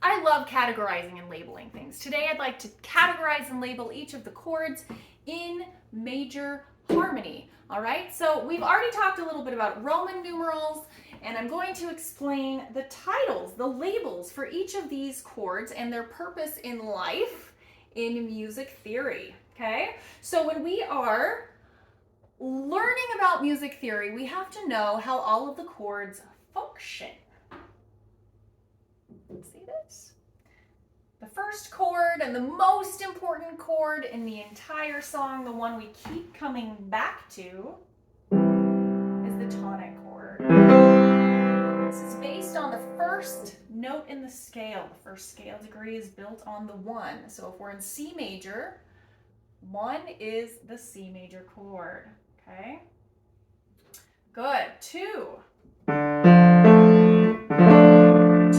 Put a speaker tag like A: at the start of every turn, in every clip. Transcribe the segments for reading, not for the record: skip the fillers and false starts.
A: I love categorizing and labeling things. Today I'd like to categorize and label each of the chords in major harmony. All right, so we've already talked a little bit about Roman numerals, and I'm going to explain the titles, the labels for each of these chords and their purpose in life in music theory. Okay, so when we are learning about music theory, we have to know how all of the chords function. See this? The first chord and the most important chord in the entire song, the one we keep coming back to, is the tonic chord. This is based on the first note in the scale. The first scale degree is built on the 1. So if we're in C major, 1 is the C major chord. Okay? Good. 2.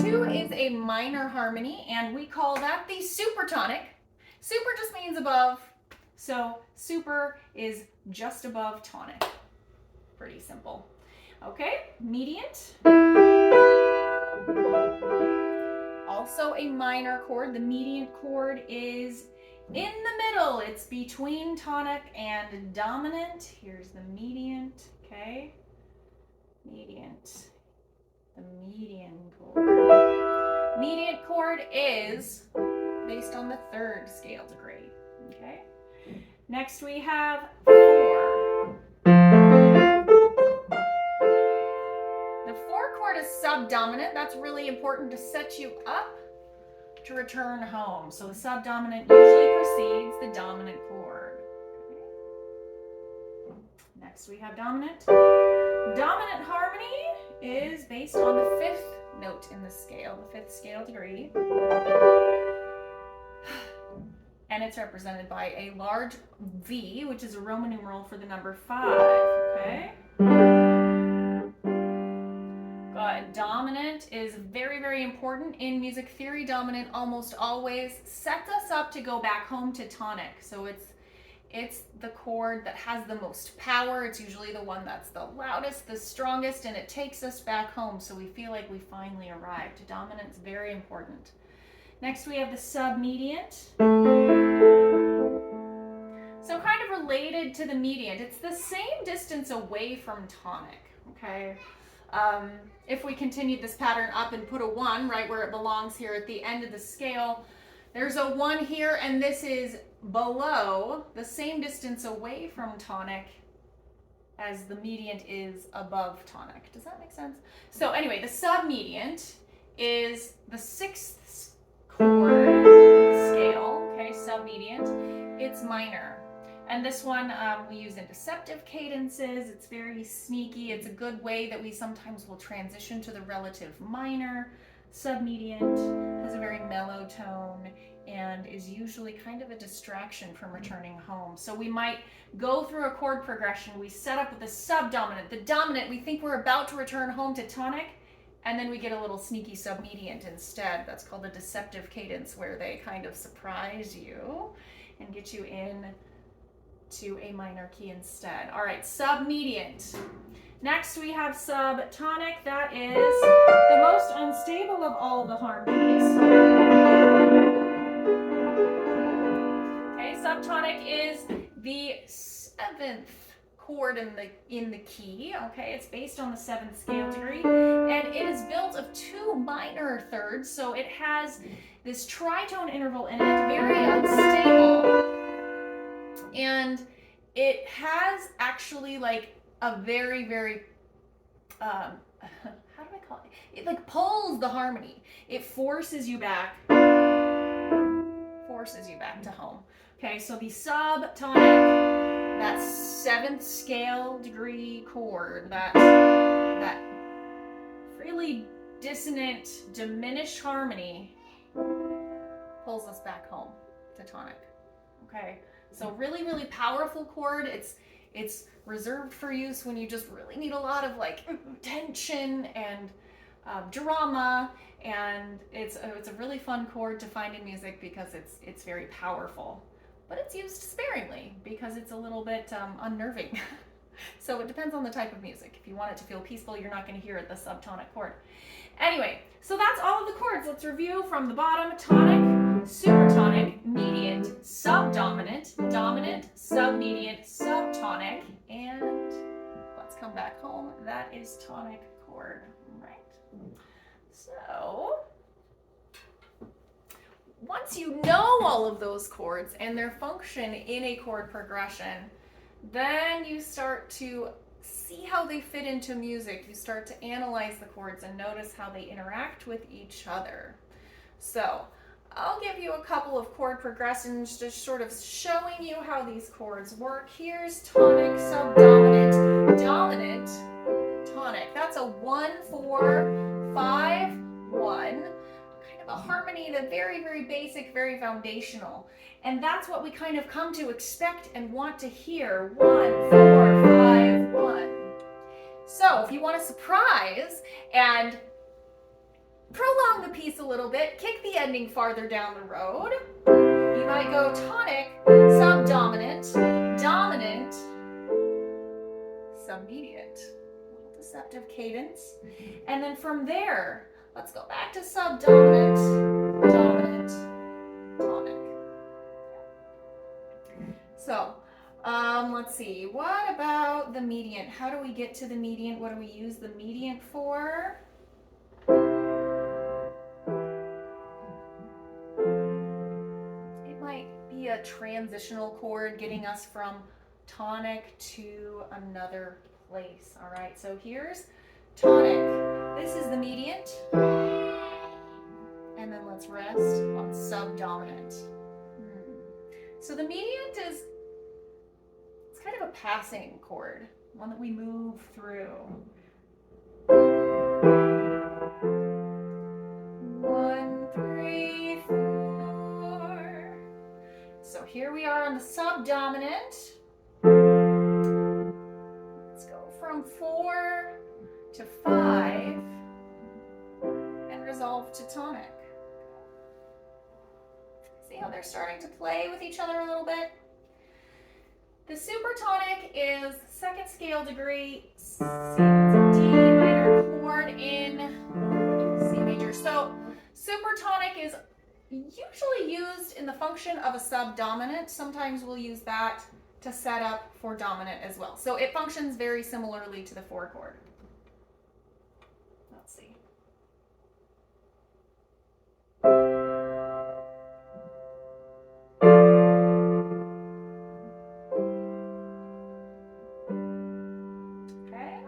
A: 2 is a minor harmony, and we call that the supertonic. Super just means above, so super is just above tonic. Pretty simple. Okay, mediant. Also a minor chord. The mediant chord is in the middle. It's between tonic and dominant. Here's the mediant, okay? Mediant. The median chord. Mediant chord is based on the 3rd scale degree, okay? Next we have 4. The 4 chord is subdominant. That's really important to set you up to return home. So the subdominant usually precedes the dominant chord. Okay. Next we have dominant. Dominant harmony is based on the 5th note in the scale, the 5th scale degree. And it's represented by a large V, which is a Roman numeral for the number 5. Okay? Good. Dominant is very, very important in music theory. Dominant almost always sets us up to go back home to tonic. So it's the chord that has the most power. It's usually the one that's the loudest, the strongest, and it takes us back home, so we feel like we finally arrived. Dominant's very important. Next we have the submediant. So kind of related to the mediant. It's the same distance away from tonic, okay? If we continued this pattern up and put a 1 right where it belongs here at the end of the scale, there's a 1 here, and this is below, the same distance away from tonic as the mediant is above tonic. Does that make sense? So anyway, the submediant is the 6th chord scale, okay, submediant. It's minor. And this one we use in deceptive cadences. It's very sneaky. It's a good way that we sometimes will transition to the relative minor. Submediant has a very mellow tone and is usually kind of a distraction from returning home. So we might go through a chord progression. We set up with the subdominant. The dominant, we think we're about to return home to tonic, and then we get a little sneaky submediant instead. That's called a deceptive cadence, where they kind of surprise you and get you in to a minor key instead. All right, submediant. Next we have subtonic. That is the most unstable of all the harmonies. Okay, subtonic is the 7th chord in the key. Okay, it's based on the 7th scale degree, and it is built of 2 minor thirds, so it has this tritone interval in it, very unstable. And it has actually like a very, very, how do I call it? It like pulls the harmony. It forces you back to home. Okay, so the subtonic, that 7th scale degree chord, that really dissonant, diminished harmony pulls us back home to tonic. Okay, so really, really powerful chord. It's reserved for use when you just really need a lot of like tension and drama, and it's a really fun chord to find in music because it's very powerful, but it's used sparingly because it's a little bit unnerving. So it depends on the type of music. If you want it to feel peaceful, you're not going to hear the subtonic chord. Anyway, so that's all of the chords. Let's review from the bottom. Tonic, supertonic, mediant, subdominant, dominant, submediant, subtonic, and let's come back home. That is tonic chord, right? So once you know all of those chords and their function in a chord progression, then you start to see how they fit into music. You start to analyze the chords and notice how they interact with each other. So I'll give you a couple of chord progressions just sort of showing you how these chords work. Here's tonic, subdominant, dominant, tonic. That's a 1, 4, 5, 1. Kind of a harmony, the very, very basic, very foundational. And that's what we kind of come to expect and want to hear. 1, 4, 5, 1. So if you want a surprise and prolong the piece a little bit, kick the ending farther down the road, you might go tonic, subdominant, dominant, submediant. A little deceptive cadence. And then from there, let's go back to subdominant, dominant, tonic. So, let's see, what about the mediant? How do we get to the mediant? What do we use the mediant for? It might be a transitional chord getting us from tonic to another place, all right? So here's tonic. This is the mediant. And then let's rest on subdominant. So the mediant is kind of a passing chord, one that we move through. 1, 3, 4. So here we are on the subdominant. Let's go from 4 to 5 and resolve to tonic. See how they're starting to play with each other a little bit? The supertonic is second scale degree, C, D minor chord in C major. So supertonic is usually used in the function of a subdominant. Sometimes we'll use that to set up for dominant as well. So it functions very similarly to the 4 chord. Let's see.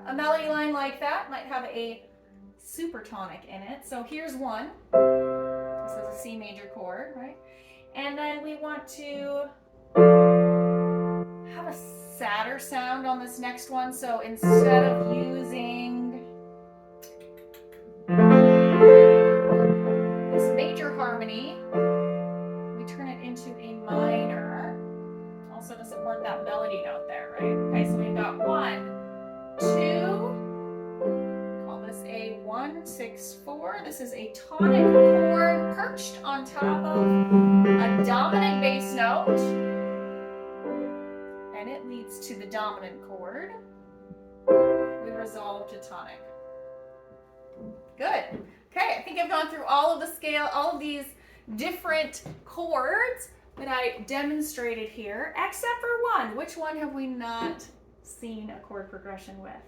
A: A melody line like that might have a supertonic in it. So here's one. This is a C major chord, right? And then we want to have a sadder sound on this next one. So instead of using this major harmony, we turn it into a minor. Also to support that melody note there, right? Okay, so we've got 1, 2, call this a 1, 6, 4. This is a tonic chord perched on top of a dominant bass note, and it leads to the dominant chord. We resolve to tonic. Good. Okay, I think I've gone through all of the scale, all of these different chords that I demonstrated here, except for one. Which one have we not seen a chord progression with?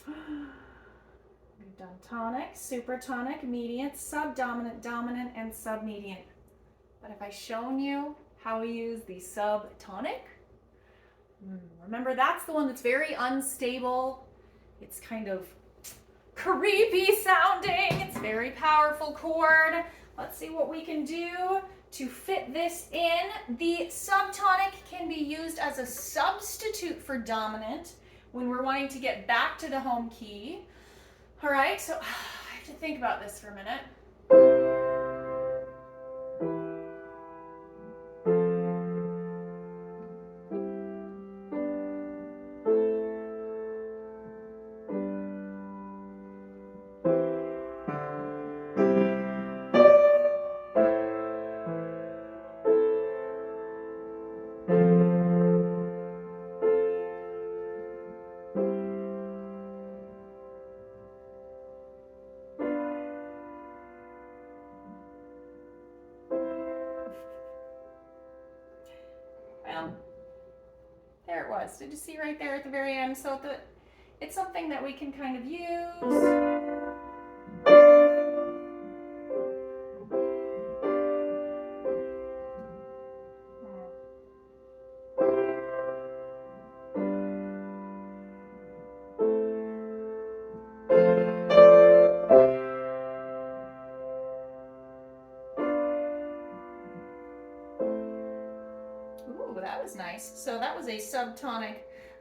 A: We've done tonic, supertonic, mediant, subdominant, dominant, and submediant. But have I shown you how we use the subtonic? Remember, that's the one that's very unstable. It's kind of creepy sounding. It's a very powerful chord. Let's see what we can do to fit this in. The subtonic can be used as a substitute for dominant when we're wanting to get back to the home key. All right, so I have to think about this for a minute. it was. Did you see right there at the very end? So it's something that we can kind of use. Ooh, that was nice. So that was a subtonic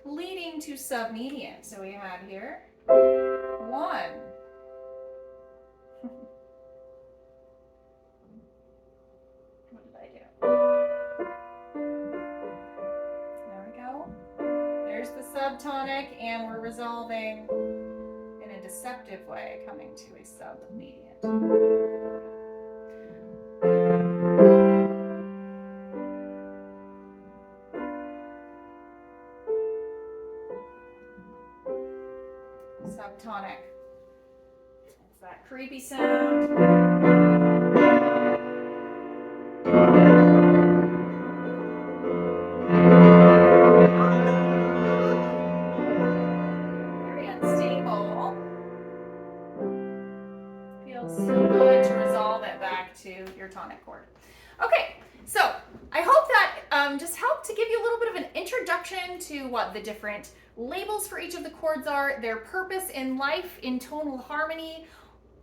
A: leading to submediant. So we had here 1. What did I do? There we go. There's the subtonic, and we're resolving in a deceptive way, coming to a submediant. Subtonic. It's that creepy sound. Very unstable. Feels so good to resolve it back to your tonic chord. Okay, so I hope that just helped to give you a little bit of an introduction to what the different labels for each of the chords are, their purpose in life, in tonal harmony,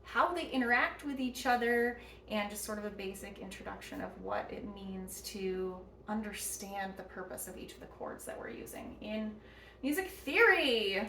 A: how they interact with each other, and just sort of a basic introduction of what it means to understand the purpose of each of the chords that we're using in music theory.